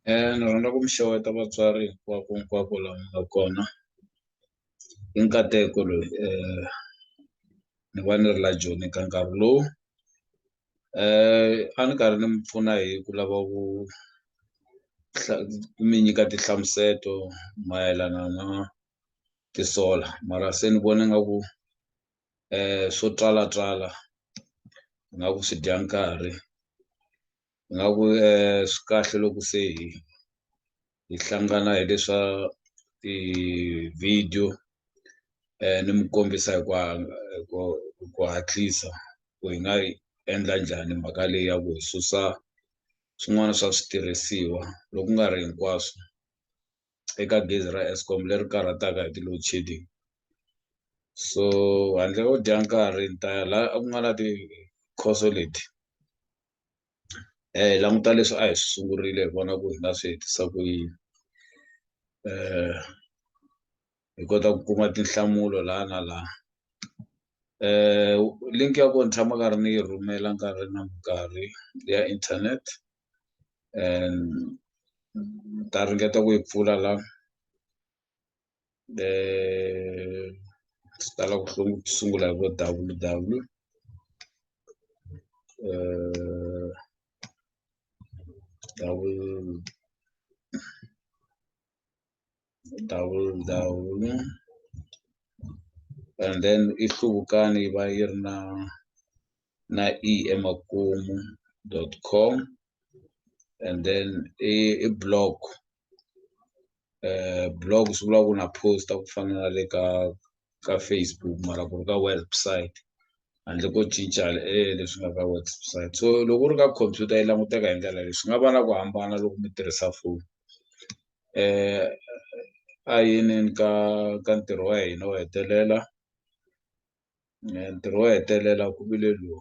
Ni rhandza ku mi xeweta vatswari hinkwako lava nga kona hi nkateko loyi ni va ni ri la joni ka nkarhi lowu a ni karhi ni mi pfuna hi ku lava ku mi nyika tinhlamuseto mayelana na ti-solar mara se ni vone nga ku swo twala nga ku swi dya nkarhi nga ku swi kahle loko se hi hlangana hi leswa ti-video ni mi kombisa hi ku hatlisa ku hi nga yi endla njhani mhaka leyi ya ku hi susa swin'wana swa switirhisiwa loku nga ri hinkwaswo eka gezi ra Eskom leri karhataka hi ti-load shedding so handle ko dya nkarhi ni ta ya la ku nga na tikhoso leti languta leswi a hi swi sungurile hi vona ku hi nga swi hetisa ku yini hi kota ku kuma tinhlamulo laha na laha link ya kona ni tshama karhi ni yi rhumela nkarhi na nkarhi ya internet ta ringeta ku yi pfula la swi tala ku sungula hi vo www www and then i hluvukani yi va yi ri na emakumu.com and then i blog blog swi vula ku na post ku fana na le ka Facebook mara ku ri ka website handle ko cinca leswi nga ka website so loko u ri ka computer yi languteka hi ndlela leyi swi nga va na ku hambana loko mi tirhisa phone a yineni ka ntirho wa hina wo hetelela ntirho wo hetelela ku vile lowu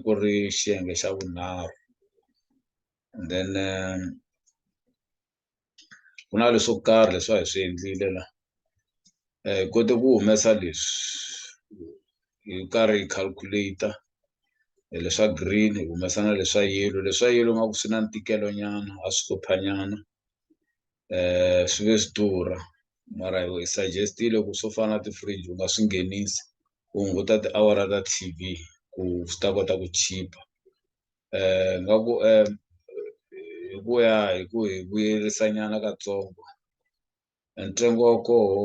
ku ri xiyenge xa vunharhu and then ku na leswo karhi leswi a hi swi endlile la hi kote ku humesa leswi hi karhi hi calculator leswa green hi humesa na leswa yellow nga ku swi na ntikelo nyana a swi hlupha nyana swi ve swi durha mara hi suggest-ile ku swo fana na ti-fridge u nga swi nghenisi u hunguta tiawara ta T_V ku swi ta kota ku chipa nga ku hi ku ya hi ku hi vuyerisa nyana katsongo ntsengo wa koho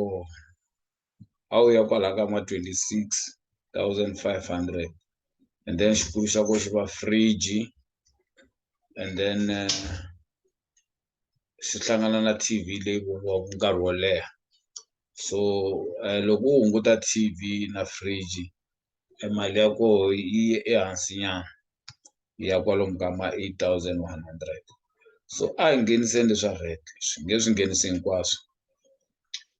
a wu ya kwala ka ma 26,500 and then xikulu xa ko xi va fridge and then swi hlangana na T_V leyi vuriwaka nkarhi wo leha so loko u hunguta T_V na fridge mali ya koho yi ehansi nyana yi ya kwalomu ka ma 8,100 so a hi ngheniseni leswa ret swi nge swi nghenisi hinkwaswo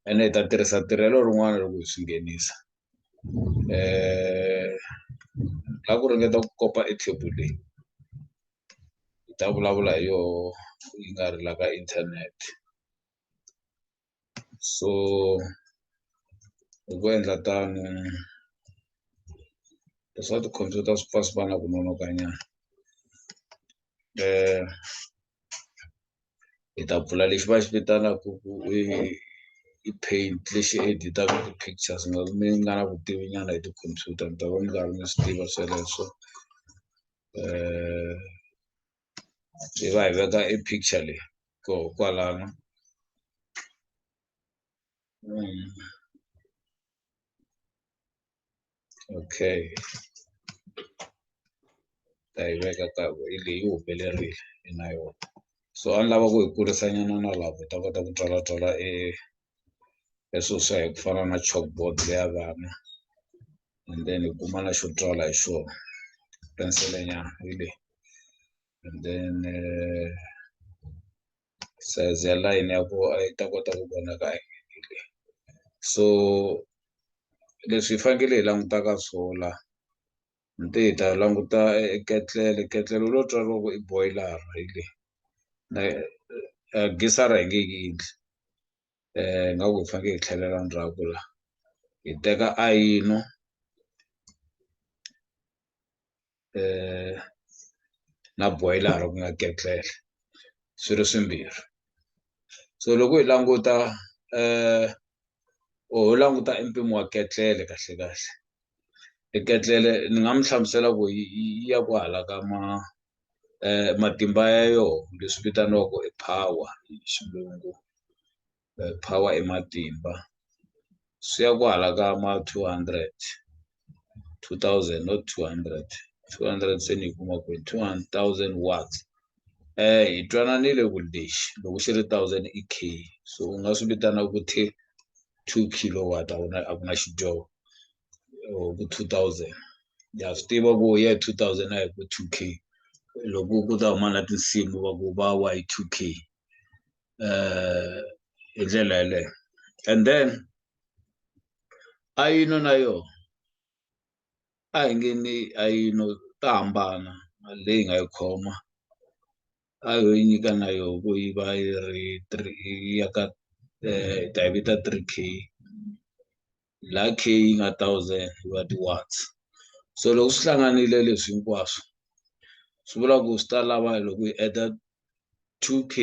ene hi ta tirhisa tirhelo rin'wana loko hi swi nghenisa la ku ringeta ku kopa ethebuleni hi ta vulavula hi yoho yi nga ri la ka internet so hi ku endla tano leswa tikhompyuta swi pfa swi va na ku nonoka nyana hi ta pfula lexi va xi vitanaku ku i paint lexi editaka ti-pictures mi nga na vutivi nyana hi tikhompyuta mi ta va mi karhi mi swi tiva sweleswo hi va hi veka e picture leyi koho kwalano okay ta yi veka ka leyi humelerile hi na yona so a ni lava ku hi kurisa nyana na lava hi ta kota ku twala swilo swa hi ku fana na chalkboard leya vana and then hi kuma na xo twala hi xona pensele nyana hi leyi and then size ya line ya ko a yi ta kota ku vonaka hi leyi so leswi hi fanekele hi langutaka swola hi ta languta ketlele lo twariwaku i boiler hi leyi na gisara hi nge yi endli nga ku hi faneke hi tlhelela ndzhaku la hi teka ayino na boiler ku nga ketlele swi ri swimbirhi so loko hi languta ho languta mpimo wa ketlele kahle kahle ketlele ni nga mi hlamusela ku yi ya ku hala ka matimba ya yona leswi vitaniwaku i power hi xilungu power i matimba swi ya ku hala ka ma 200 2000 not 200 200 se ni yi kuma ku 200,000 watts hi twananile ku lexi loko xi ri 1000 i k so u nga swi vitana ku 2 kilowatt a ku na xidyoho ku 2000 ya swi tiva ku ye 2000 a hi ku 2k loko ku ta huma na tinsimu va ku va y 2k hi ndlela yeleyo and then ayino na yona a hi nge ni ayino ta hambana leyi nga yi khoma a yo yi nyika na yo ku yi va yi ri 3 ya ka hi ta yi vita 3k laha k yi nga 1000 yi va ti-watts so loko swi hlanganile leswi hinkwaswo swi vula ku swi ta lava loko hi adda 2k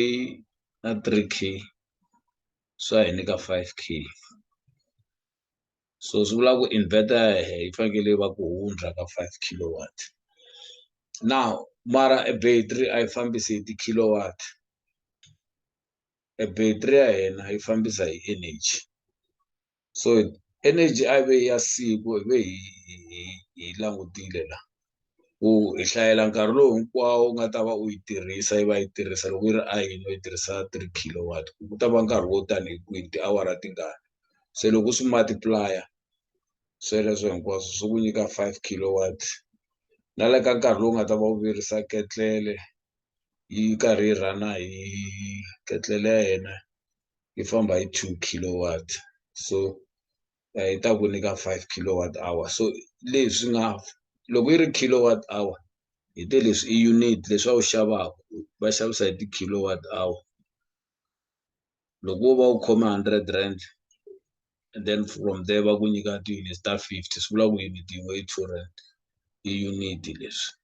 na 3k swa hi nyika 5k so swi vula ku inverter ya hehe yi fanekele yi va ku hundza ka 5 kilowatt now mara e battery a yi fambisi hi ti-kilowatt e battery ya hina yi fambisa hi energy so energy a yi ve ya siku hi ve hi langutile la ku hi hlayela nkarhi lowu hinkwawo u nga ta va u yi tirhisa yi va yi tirhisa loko yi ri ayini yi tirhisa 3 kilowatt ku ta va nkarhi wo tani hi kwihi tiawara tingani se loko swi multiplyer sweleswo hinkwaswo swi ku nyika 5 kilowatt na le ka nkarhi lowu nga ta va u virisa ketlele yi karhi yi rhana hi ketlele ya yena yi famba hi 2 kilowatt so yi ta ku nyika 5 kilowatt hour so leswi nga loko yi ri kilowatt hour hi te leswi i unit leswi a wu xavaku va xavisa hi ti-kilowatt hour loko wo va u khome 100 rand and then from there va ku nyika ti-units ta 50 swi vula ku unit yin'we i 2 rand i unit leswi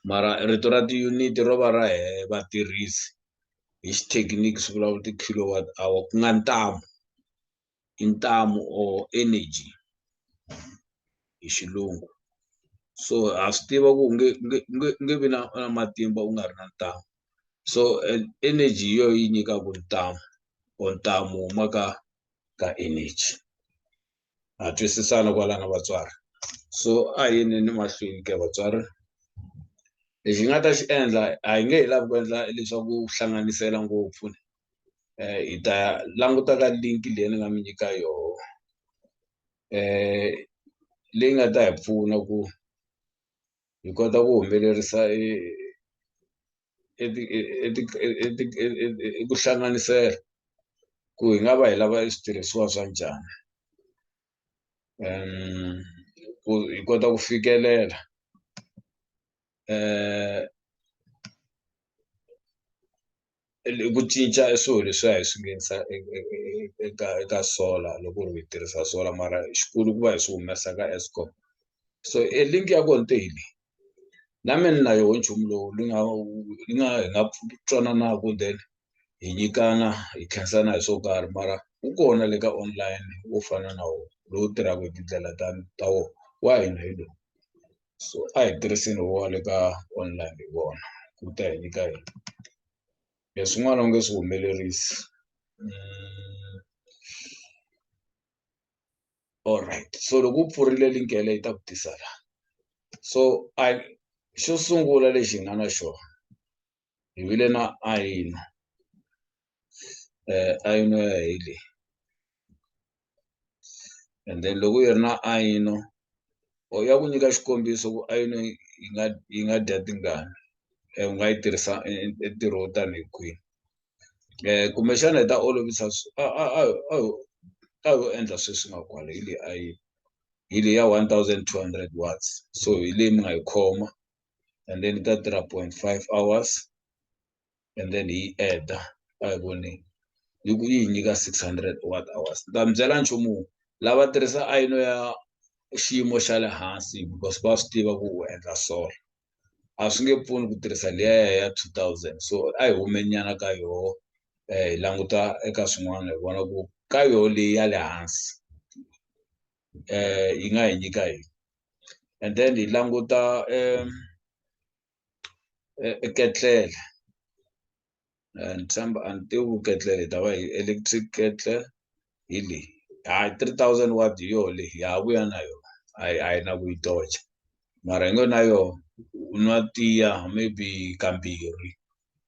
mara rito ra ti-unit ro va ra vatirhisi hi xithekiniki swi vula ku ti-kilowatt hour ku nga ntamu i ntamu or energy hi xilungu so ha swi tiva ku nge vi na matimba u nga ri na ntamu so energy hi yo yi nyikaku ntamu or ntamu huma ka energy ha twisisana kwalano vatswari so a hi yineni mahlweni ke vatswari lexi hi nga ta xi endla a hi nge hi lavi ku endla leswaku hlanganisela ngopfu hi ta languta ka link leyi ni nga mi nyika yoho leyi nga ta hi pfuna ku hi kota ku humelerisa ku hlanganisela ku hi nga va hi lava switirhisiwa swa njhani ku hi kota ku fikelela ku cinca swilo leswi hi swi nghenisa eka solar loko hi tirhisa solar mara xikulu ku va hi swi humesa ka Eskom so link ya kona hi leyi na mina na yoho nchumu lowu hi nga twananaku then hi nyikana hi khensana hi swo karhi mara wu kona le ka online wo fana na wo lowu tirhaka hi tindlela ta wo wa hina hi lowu so a hi tirhiseni wa le ka online hi vona ku ta hi nyika hina leswin'wana u nge swi humelerisi alright so loko u pfurile link yeleyo yi ta ku tisa la so xo sungula lexi hi nga na xona hi vile na ayino ayino ya hi leyi and then loko yi ri na ayino or ya ku nyika xikombiso ku ayino yi nga dya tingani u nga yi tirhisa ntirho wo tani hi kwihi kumbexana hi ta olovisa a ho endla sweswi nga kwala hi leyi hi leyi ya 1200 watts so hi leyi mi nga yi khoma and then yi ta tirha 0.5 hours and then hi yi adda a hi voneni yi hi nyika 600 watt hours ni ta mi byela nchumu lava tirhisa ayino ya xiyimo xa le hansi because va swi tiva ku u endla solar a swi nge pfuni ku tirhisa liya ya 2000 so a hi hume nyana ka yoho hi languta eka swin'wana hi vona ku ka yo leyi ya le hansi yi nga hi nyika yini and then hi languta ketlele tshemba a ni tivi ku ketlele hi ta va hi electric kettle hi leyi 3000 watt hi yo leyi ha vuya na yona a hi na ku yi tocha mara hi ngo na yona u nwa tiya maybe kambirhi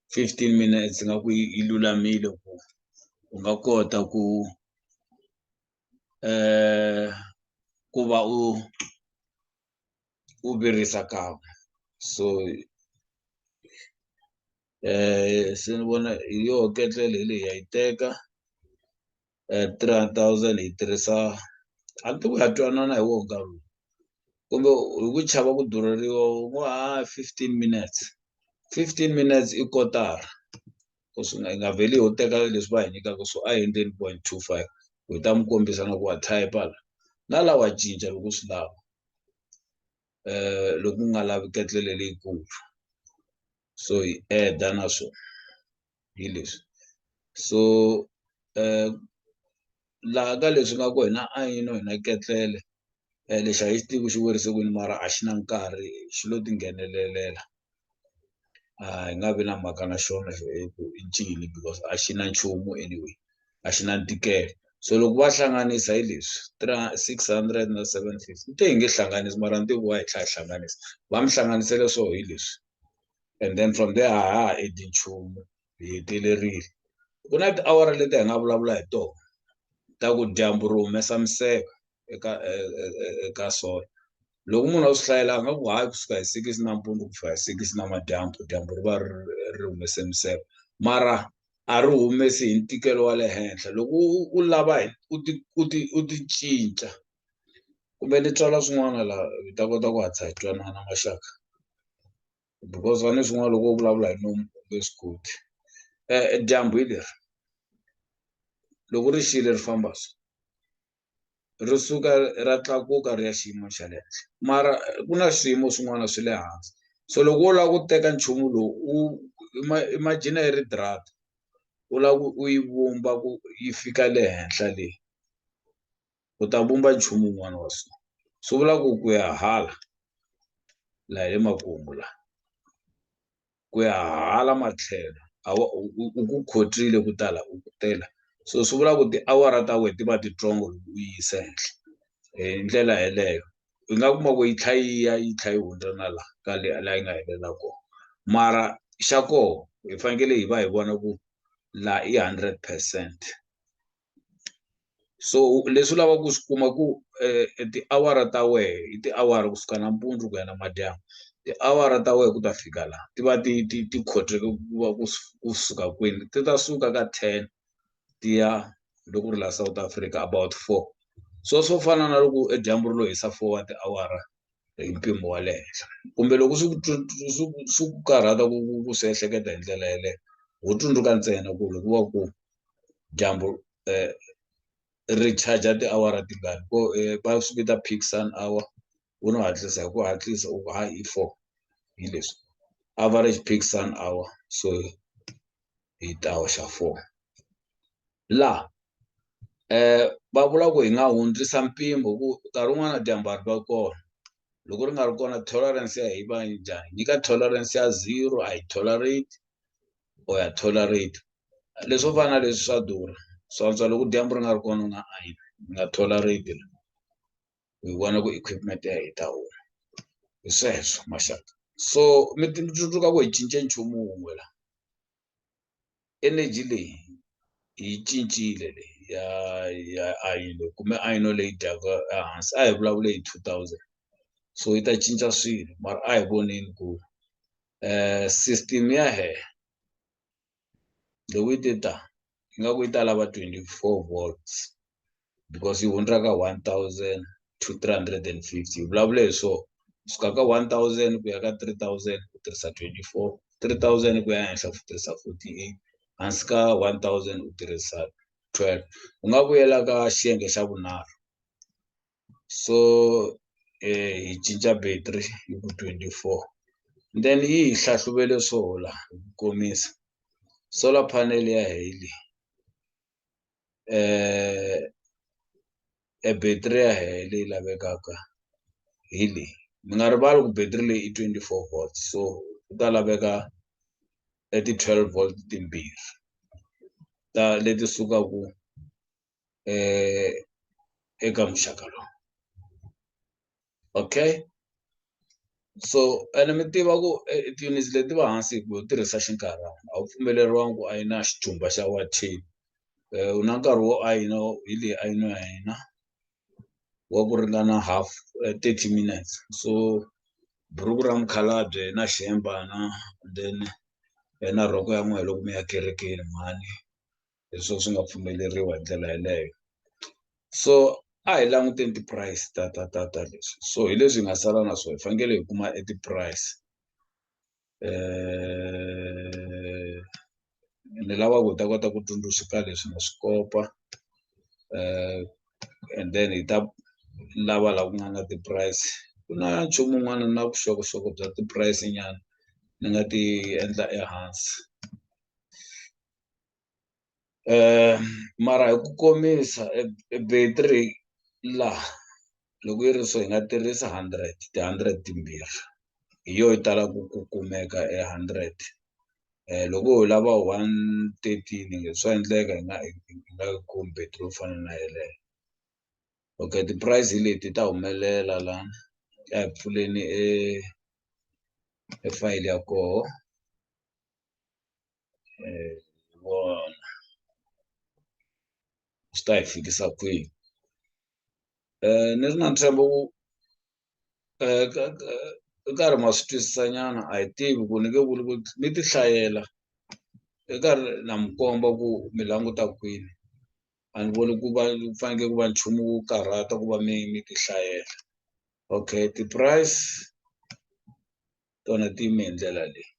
15 minutes nga ku yi lulamile u nga kota ku va u virisa kan'we so se ni vona hi yo ketlele leyi ya yi teka 300,000 hi tirhisa a ni tivi ya twanana hi wona nkarhi kumbe hi ku chava ku durheriwa u ngo 15 minutes i kotara ku swi nga vheli ho teka leswi va hi nyikaka so a hi endleni 0.25 hi ta mi kombisa na ku wa type la na lawa cinca loko swi lava loko u nga lavi ketlele leyikulu so hi na swona hi leswi so laha ka leswi nga ku hina ayino hina ketlele lexi a hi xi tivi xi werise kwini mara a xi na nkarhi xi lo tinghenelelela a hi nga vi na mhaka na xona i ncini because a xi na nchumu anyway a xi na ntikelo so loko va hlanganisa hi leswi 600 na 750 te hi nge hlanganisi mara ni tivi wa hi tlhela hlanganisa va mi hlanganisele swo hi leswi and then from there a ha ha edi nchumu hi hetelerile ku na tiawara leti hi nga vulavula hi tona ta ku dyambu ri humesa miseve eka soil loko munhu a swi hlayela a nga ku hayi kusuka hi 6 nampundzu ku fika hi 6 namadyambu dyambu ri va ri humese miseve mara a ri humesi hi ntikelo wa le henhla loko u lava u ti cinca kumbe ni tswala swin'wana laha hi ta kota ku hatla hi twanana maxaka because va ni swin'wana loko u vulavula hi nomu nge swi koti dyambu hi leri loko ri xile ri famba so ri suka ra tlakuka ri ya xiyimo xa le henhla mara ku na swiyimo swin'wana swa le hansi so loko u lava ku teka nchumu lowu imagine yi ri dirata u lava ku u yi vumba ku yi fika le henhla le u ta vumba nchumu wun'wana wa so swi vula ku ya hala laha hi le makumu laha ku ya hala matlhelo u ku khotrile ku tala u tela so swi vula ku tiawara ta wena ti va titsongo loko u yisa henhla hi ndlela yeleyo u nga kuma ku yi tlhela yi hundza na laha ka laha yi nga helela kona mara xa koho hi fanekele hi va hi vona ku laha i 100%. So leswi u lavaka ku swi kuma ku tiawara ta wehe i tiawara kusuka nampundzu ku ya namadyambu tiawara ta wena ku ta fika laha ti va ti khotreke ku va kusuka kwini ti ta suka ka 10 ti ya loko ri laha South Africa about 4 so swo fana na loko dyambu ri lo hisa 4 wa tiawara hi mpimo wa le henhla kumbe loko swi ku karhata ku swi ehleketa hi ndlela yeleyo ho tsundzuka ntsena ku loko va ku dyambu ri charger tiawara tingani ko va swi vita peak sun hour u no hatlisa hi ku hatlisa u hayi i 4 hi leswi average peak sun hour so hi ta hoxa 4 laha va vula ku hi nga hundzisa mpimo ku nkarhi wun'wana dyambu a ri va kona loko ri nga ri kona tolerance ya hi va njhani nyika tolerance ya 0 a yi tolerate or ya tolerate leswo fana na leswi swa durha swa antswa loko dyambu ri nga ri kona u nga a yi nga tolerate hi vona ku equipment ya hi ta huma hi sweswo maxaka so mi tsundzuka ku hi cince nchumu wun'we la energy leyi hi cincile leyi ya ayino kumbe ayino leyi dyaka ehansi a hi vulavule hi 2000 so yi ta cinca swilo mara a hi voneni ku system ya hehla loko yi te ta yi nga ku yi ta lava 24 volts because yi hundza ka 1000 to 350 hi vulavule hi swona suka ka 1000 ku ya ka 3000 ku tirhisa 24 3000 ku ya henhla ku tirhisa 48 hansi ka 1000 u tirhisa 12 u nga vuyela ka xiyenge xa vunharhu so hi cinca battery hi ku 24 then yi hi hlahluvele swola hi ku komisa solar panel ya heli e battery ya heli leyi lavekaka hi leyi mi nga rivali ku battery leyi i 24 volts so ku ta laveka ti 12 volt timbirhi leti sukaku eka muxaka lowu okay so ene mi tiva ku ti-units leti va hansi hi ku yo tirhisa xinkarhana a wu pfumeleriwangi ku ayina xijumba xa wathini u na nkarhi wo ayina hi leyi ayino ya hina wa ku ringana half 30 minutes so buruku ra mukhalabye na xihembana then na rhoko ya n'wehe loko mi ya kerekeni mhani hi swo swi nga pfumeleriwa hi ndlela yeleyo so a hi languteni ti-price ta leswi so hi leswi hi nga sala na swona hi fanekele hi kuma ti-price ni lava ku hi ta kota ku tsundzuxaka leswi na swi kopa and then hi ta lava laha ku nga na ti-price ku na nchumu wun'wana na vuxokoxoko bya ti-price nyana ni nga ti endla ehansi mara hi ku komisa e battery laha loko yi ri so hi nga tirhisa 100 ti-100 timbirhi hi yo yi talaku ku kumeka 100 loko hi lava 113 swa endleka hi nga kumi battery yo fana na yeleyo okay ti-price hi leti ta humelela lana a hi pfuleni e fayili ya koho vona swi ta hi fikisa kwihi ni ri na ntshembo ku karhi ma swi twisisa nyana a hi tivi ku ni nge vuli ku mi ti hlayela karhi na mi komba ku mi languta kwini a ni voni ku fanekele ku va nchumu wo karhata ku va mi ti hlayela okay ti-price tona ti yime hi ndlela leyi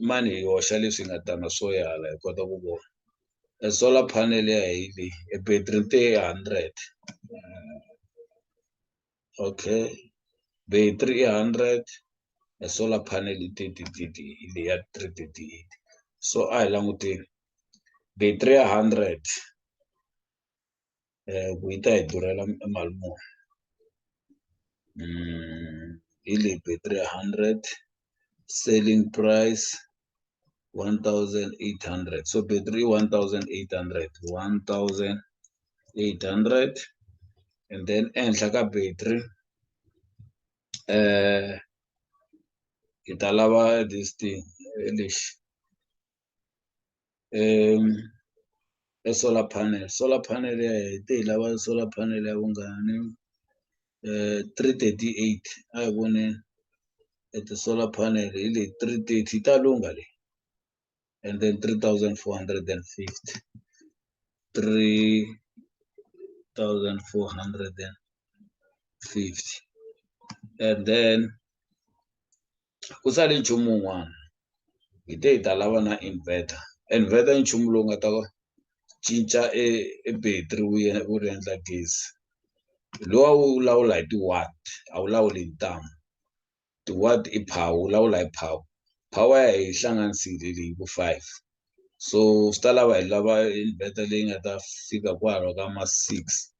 mani hi hoxa leswi hi nga ta na swo yala hi kota ku vona e solar panel ya hi leyi e battery te 100 okay battery i 100 e solar panel i leyi ya 338 so a hi languteni battery ya 100 ku yi ta hi durhela mali muni hi leyi battery ya 100 selling price 1800 so battery 1800 1800 and then ehenhla ka battery hi ta lava this thing lexi e solar panel ya hi lava solar panel ya vungani 338 a hi voneni ti-solar panel hi leyi 330 yi ta lunga leyi and then 3450 3450 and then ku sale nchumu wun'wana hi ta lava na inverter i nchumu lowu nga ta cinca e battery wu ri endla gezi lowa wu lawula hi ti-watt a wu lawuli hi ntamu ti-watt i power wu lawula hi power ya hi hlanganisile leyi ku 5 so swi ta lava hi lava inverter leyi nga ta fika kwalaho ka ma 6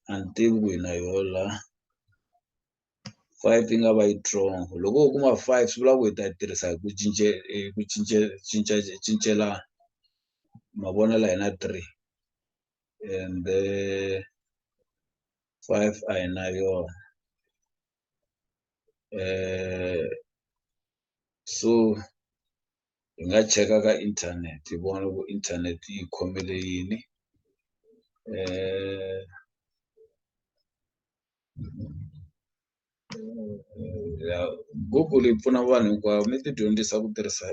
a ni tivi ku hi na yoho la 5 yi nga va yi strong loko u kuma 5 swi vula ku hi ta yi tirhisa hi ku cincelana mavonelo hi na 3 and 5 a hi na yona so hi nga cheka ka internet hi vona ku internet yi khomele yini Google yi pfuna vanhu hinkwavo mi ti dyondzisa ku tirhisa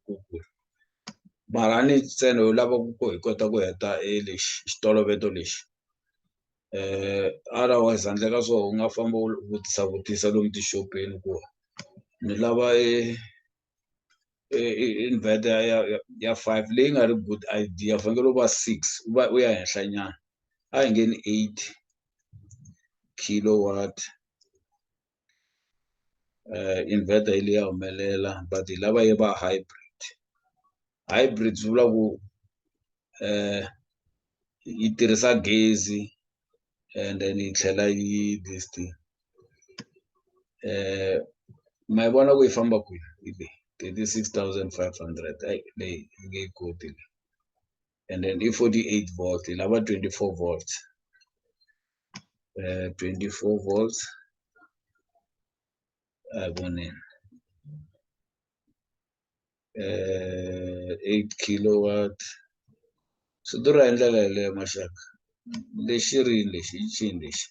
Google mara a ni ntsena u lava ku hi kota ku heta lexi xitoloveto lexi otherwise handle ka swona u nga famba u vutisa lomu tixopeni ku ni lava inverter ya 5 leyi nga ri good idea fanekele u va 6 u ya henhla nyana a hi nge ni 8 kilowatt inverter yi leya humelela but hi lava yi va hybrid swi vula ku yi tirhisa gezi and then yi tlhela yi this thing ma yi vona ku yi famba kwini hi leyi 36,500 leyi yi nge yi koti leyi and then i 48 volt hi lava 24 volts 24 volts a hi voneni 8 kilowatt swi durha hi ndlela yeleyo maxaka lexi rini lexi hi chini lexi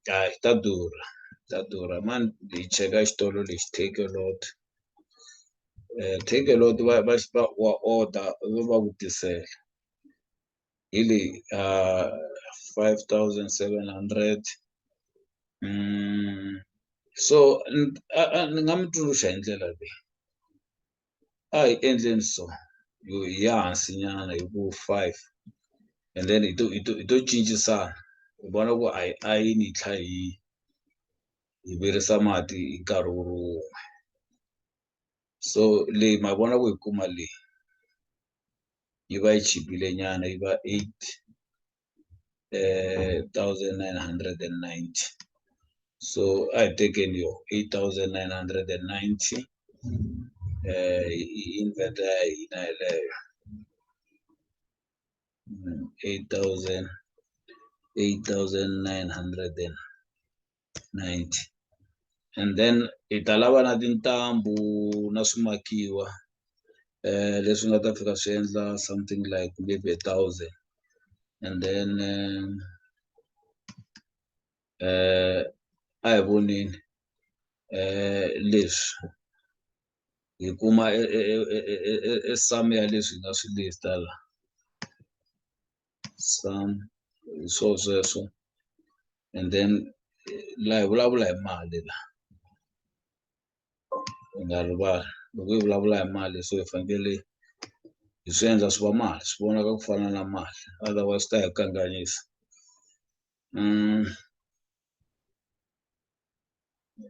hayi ta durha mani hi cheka xitolo lexi take a lot wa order va ku tisela hi leyi 5,700 so ni nga mi tsundzuxa hi ndlela leyi a hi endleni so hi ya hansi nyana hi ku 5 and then hi to cincisana hi vona ku a yi ni tlha hi virisa mati hi nkarhi wu ri wun'we so leyi ma vona ku hi kuma leyi yi va yi chipile nyana yi va 8,990 so a hi tekeni yo 8,990 inverter ya hina yeleyo 8,990 and then hi ta lava na tintambu na swimakiwa leswi nga ta fika swi endla something like maybe 1,000 and then a hi voneni leswi hi kuma sum ya leswi hi nga swi list la sum hi sweswo and then la hi vulavula hi mali la hi nga rivali loko hi vulavula hi mali so hi fanekele hi swi endla swi va mali swi vonaka ku fana na mali otherwise ta hi kanganyisa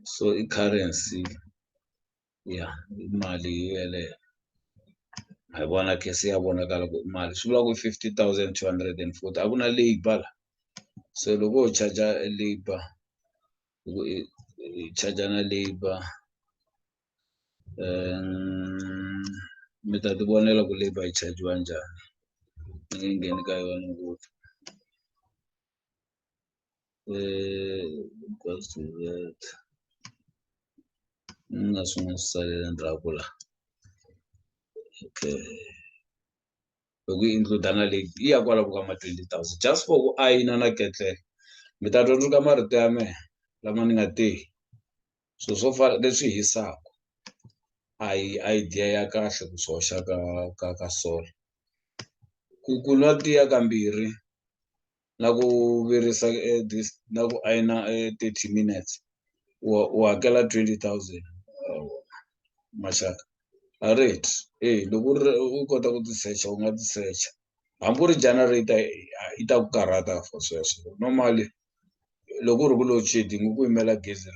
so i currency ya i mali yeleyo ha yi vona case ya vonakala ku i mali swi vula ku 50,240 a ku na labor la so loko ho charger labor loko hi charger na labor mi ta ti vonela ku labor yi chajiwa njhani ni nge ngheni ka yona ngopfu equals to that na swin'wana swi salele ndzhaku la okay loko yi include na leyi yi ya kwala ka ma 20,000 just for ku ayina na ketlele mi ta tsundzuka marito ya mehe lama ni nga tehi swo fana leswi hisaka a hi idea ya kahle ku swi hoxa ka solar ku nwa tiya kambirhi na ku virisa na ku ayina 30 minutes u hakela 20,000 maxaka a rate loko u kota ku ti secha u nga ti secha hambi ku ri generator yi ta ku karhata for sweswo normally loko u ri ku load shedding ku yimela gezi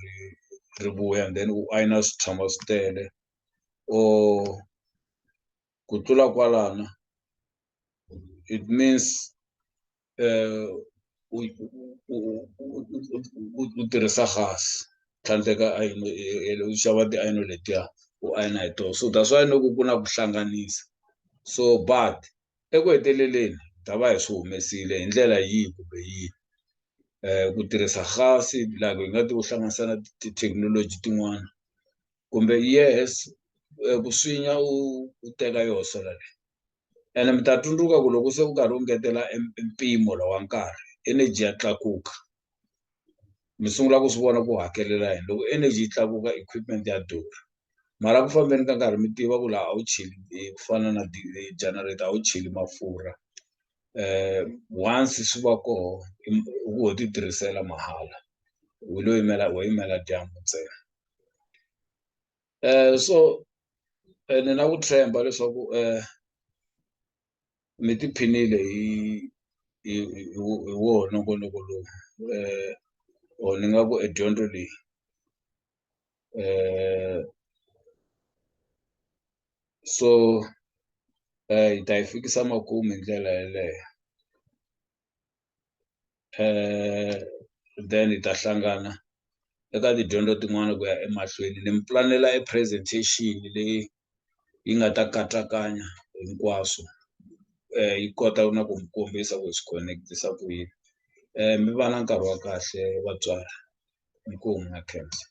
ri vuya and then u ayina swi tshama swi tele or ku tlula kwalano it means u tirhisa gas tlhandleka ayino u xava tiayino letiya u ayina hi toho so that's why loko ku na ku hlanganisa so but eku heteleleni ta va hi swi humesile hi ndlela yihi kumbe yihi ku tirhisa gas like hi nga ti ku hlanganisa na tithekinoloji tin'wana kumbe yes ku swinya u teka yoho sola leyi ene mi ta tsundzuka ku loko se u karhi u ngetela mpimo wa nkarhi energy ya tlakuka mi sungula ku swi vona ku hakelela yini loko energy yi tlakuka equipment ya durha mara ku fambeni ka nkarhi mi tiva ku laha a wu cheli ku fana na generator a wu cheli mafurha once swi va koho u ho ti tirhisela mahala wo yimela dyambu ntsena so ni na ku tshemba leswaku mi tiphinile hi wona nongonoko lowu or ni nga ku edyondzo leyi so hi ta yi fikisa makumu hi ndlela yeleyo then hi ta hlangana eka tidyondzo tin'wana ku ya emahlweni ni mi pulanela e presentation leyi yi nga ta katsakanya hinkwaswo yi kota na ku mi kombisa ku hi swi connect-isa ku yini mi va na nkarhi wa kahle vatswari inkomu na khensa.